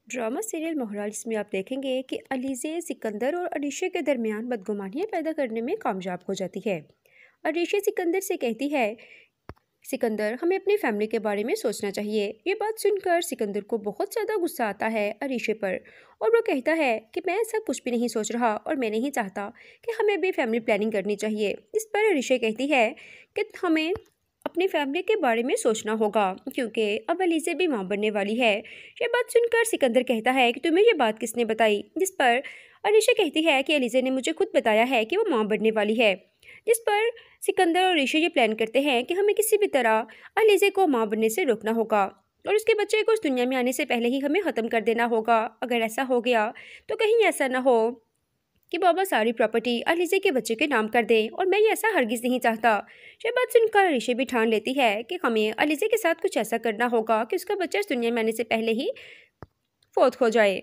Drama serial मोहराल, जिसमें आप देखेंगे कि अलीज़े सिकंदर और अरीशा के दरमियान बदगुमानियाँ पैदा करने में कामयाब हो जाती है। अरीशा सिकंदर से कहती है, सिकंदर हमें अपनी फैमिली के बारे में सोचना चाहिए। ये बात सुनकर सिकंदर को बहुत ज़्यादा गुस्सा आता है अरीशा पर, और वो कहता है कि मैं ऐसा कुछ भी नहीं सोच रहा और मैं नहीं चाहता कि हमें भी फैमिली प्लानिंग करनी चाहिए। इस पर अरीशा कहती है कि हमें अपनी फैमिली के बारे में सोचना होगा क्योंकि अब अलीज़े भी माँ बनने वाली है। ये बात सुनकर सिकंदर कहता है कि तुम्हें ये बात किसने बताई, जिस पर अलीशा कहती है कि अलीज़े ने मुझे खुद बताया है कि वो माँ बनने वाली है। जिस पर सिकंदर और अलीशा ये प्लान करते हैं कि हमें किसी भी तरह अलीज़े को माँ बनने से रोकना होगा और उसके बच्चे को इस दुनिया में आने से पहले ही हमें ख़त्म कर देना होगा। अगर ऐसा हो गया तो कहीं ऐसा ना हो कि बाबा सारी प्रॉपर्टी अलीज़े के बच्चे के नाम कर दें, और मैं ये ऐसा हरगिज़ नहीं चाहता। ये बात सुनकर अलीशा भी ठान लेती है कि हमें अलीज़े के साथ कुछ ऐसा करना होगा कि उसका बच्चा इस दुनिया में आने से पहले ही फोत हो जाए।